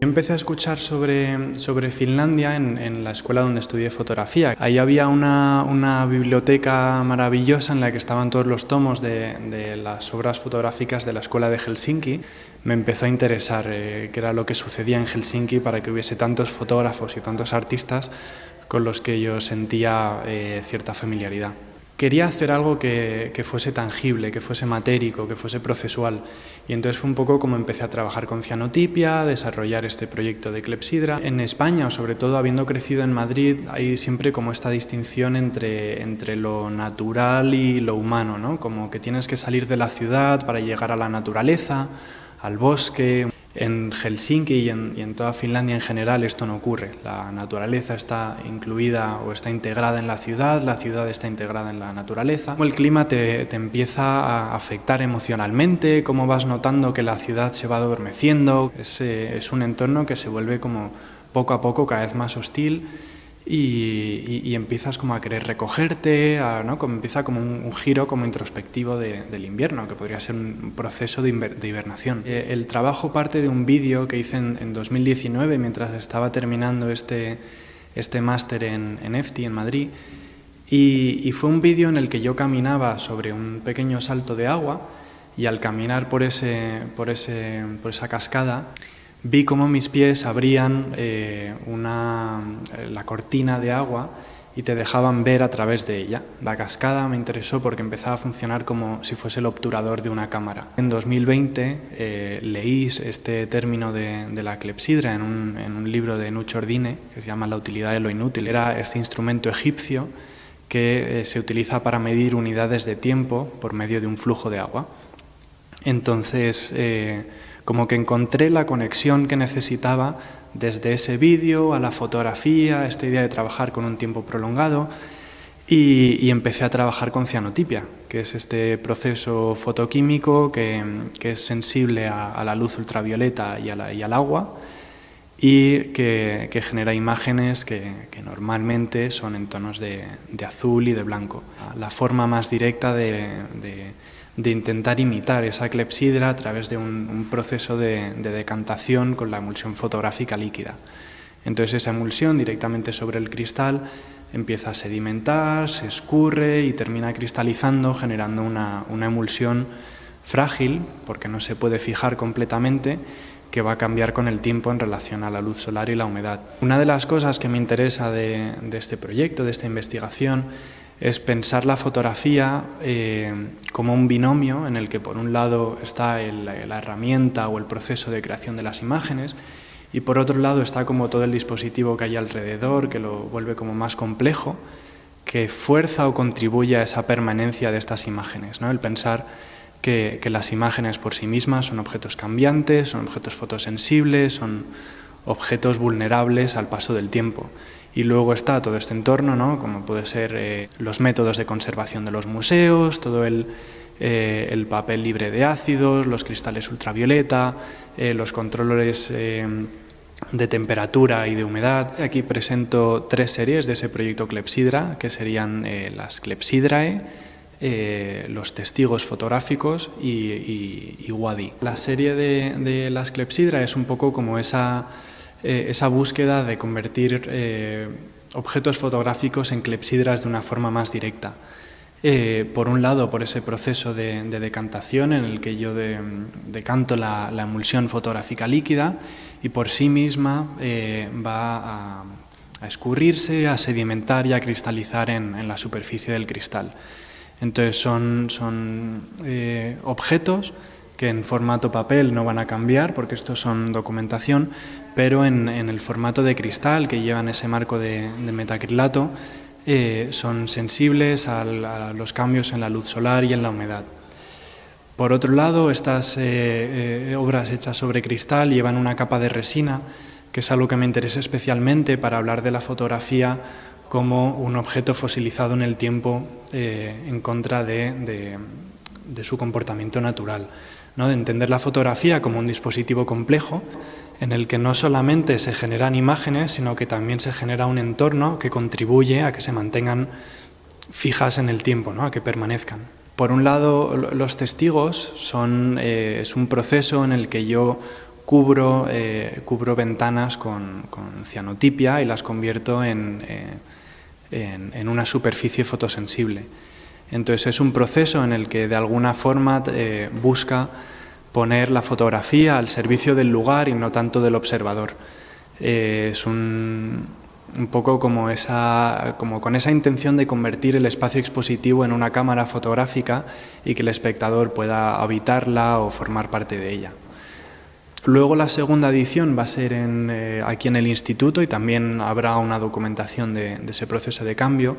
empecé a escuchar sobre Finlandia en la escuela donde estudié fotografía. Ahí había una biblioteca maravillosa en la que estaban todos los tomos de las obras fotográficas de la escuela de Helsinki. Me empezó a interesar qué era lo que sucedía en Helsinki para que hubiese tantos fotógrafos y tantos artistas con los que yo sentía cierta familiaridad. Quería hacer algo que fuese tangible, que fuese matérico, que fuese procesual. Y entonces fue un poco como empecé a trabajar con cianotipia, a desarrollar este proyecto de clepsidra. En España, o sobre todo habiendo crecido en Madrid, hay siempre como esta distinción entre lo natural y lo humano, ¿no? Como que tienes que salir de la ciudad para llegar a la naturaleza, al bosque. En Helsinki y en toda Finlandia en general esto no ocurre. La naturaleza está incluida o está integrada en la ciudad está integrada en la naturaleza. El clima te empieza a afectar emocionalmente, cómo vas notando que la ciudad se va adormeciendo. Es un entorno que se vuelve como poco a poco cada vez más hostil y empiezas como a querer recogerte, ¿no? Como empieza como un giro como introspectivo del invierno, que podría ser un proceso de hibernación. El trabajo parte de un vídeo que hice en 2019 mientras estaba terminando este máster en EFTI en Madrid, y fue un vídeo en el que yo caminaba sobre un pequeño salto de agua y al caminar por esa cascada vi cómo mis pies abrían la cortina de agua y te dejaban ver a través de ella. La cascada me interesó porque empezaba a funcionar como si fuese el obturador de una cámara. En 2020 leí este término de la clepsidra en un libro de Nuccio Ordine que se llama La utilidad de lo inútil. Era este instrumento egipcio que se utiliza para medir unidades de tiempo por medio de un flujo de agua. Entonces, como que encontré la conexión que necesitaba desde ese vídeo a la fotografía, esta idea de trabajar con un tiempo prolongado, y empecé a trabajar con cianotipia, que es este proceso fotoquímico que es sensible a la luz ultravioleta y al agua, y que genera imágenes que normalmente son en tonos de azul y de blanco. La forma más directa de intentar imitar esa clepsidra a través de un proceso de decantación con la emulsión fotográfica líquida. Entonces esa emulsión directamente sobre el cristal empieza a sedimentar, se escurre y termina cristalizando, generando una emulsión frágil, porque no se puede fijar completamente, que va a cambiar con el tiempo en relación a la luz solar y la humedad. Una de las cosas que me interesa de este proyecto, de esta investigación, es pensar la fotografía como un binomio en el que por un lado está la herramienta o el proceso de creación de las imágenes y por otro lado está como todo el dispositivo que hay alrededor, que lo vuelve como más complejo, que fuerza o contribuye a esa permanencia de estas imágenes, ¿no? El pensar que las imágenes por sí mismas son objetos cambiantes, son objetos fotosensibles, son objetos vulnerables al paso del tiempo. Y luego está todo este entorno, ¿no? Como puede ser los métodos de conservación de los museos, todo el papel libre de ácidos, los cristales ultravioleta, los controles de temperatura y de humedad. Aquí presento 3 series de ese proyecto Clepsidra, que serían las Clepsidrae, los testigos fotográficos y Wadi. La serie de las Clepsidra es un poco como esa búsqueda de convertir objetos fotográficos en clepsidras de una forma más directa. Por un lado, por ese proceso de decantación en el que yo decanto la emulsión fotográfica líquida y por sí misma va a escurrirse, a sedimentar y a cristalizar en la superficie del cristal. Entonces son objetos que en formato papel no van a cambiar porque estos son documentación, pero en el formato de cristal que llevan ese marco de metacrilato son sensibles a los cambios en la luz solar y en la humedad. Por otro lado, estas obras hechas sobre cristal llevan una capa de resina, que es algo que me interesa especialmente para hablar de la fotografía como un objeto fosilizado en el tiempo en contra de su comportamiento natural, ¿no? De entender la fotografía como un dispositivo complejo en el que no solamente se generan imágenes, sino que también se genera un entorno que contribuye a que se mantengan fijas en el tiempo, ¿no? A que permanezcan. Por un lado, los testigos es un proceso en el que yo cubro ventanas con cianotipia y las convierto en una superficie fotosensible. Entonces es un proceso en el que de alguna forma busca poner la fotografía al servicio del lugar y no tanto del observador. Es un poco como con esa intención de convertir el espacio expositivo en una cámara fotográfica y que el espectador pueda habitarla o formar parte de ella. Luego la segunda edición va a ser aquí en el instituto y también habrá una documentación de ese proceso de cambio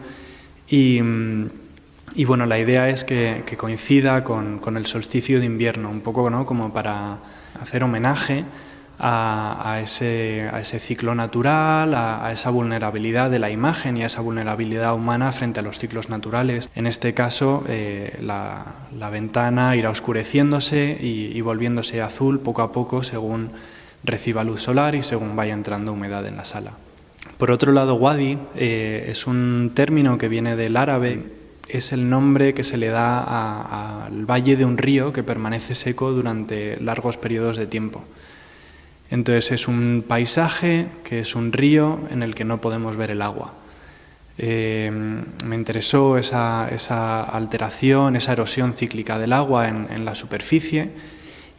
y bueno, la idea es que coincida con el solsticio de invierno, un poco, ¿no?, como para hacer homenaje a ese ciclo natural, a esa vulnerabilidad de la imagen y a esa vulnerabilidad humana frente a los ciclos naturales. En este caso, la ventana irá oscureciéndose y volviéndose azul poco a poco según reciba luz solar y según vaya entrando humedad en la sala. Por otro lado, wadi es un término que viene del árabe. Es el nombre que se le da al valle de un río que permanece seco durante largos periodos de tiempo. Entonces es un paisaje que es un río en el que no podemos ver el agua. Me interesó esa alteración, esa erosión cíclica del agua en la superficie.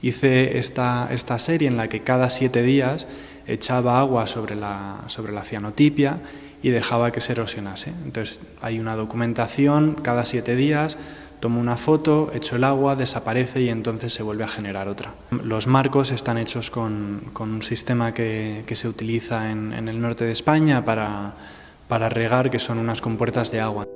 Hice esta serie en la que cada 7 días echaba agua sobre la cianotipia y dejaba que se erosionase. Entonces hay una documentación, cada 7 días tomo una foto, echo el agua, desaparece y entonces se vuelve a generar otra. Los marcos están hechos con un sistema que se utiliza en el norte de España para regar, que son unas compuertas de agua.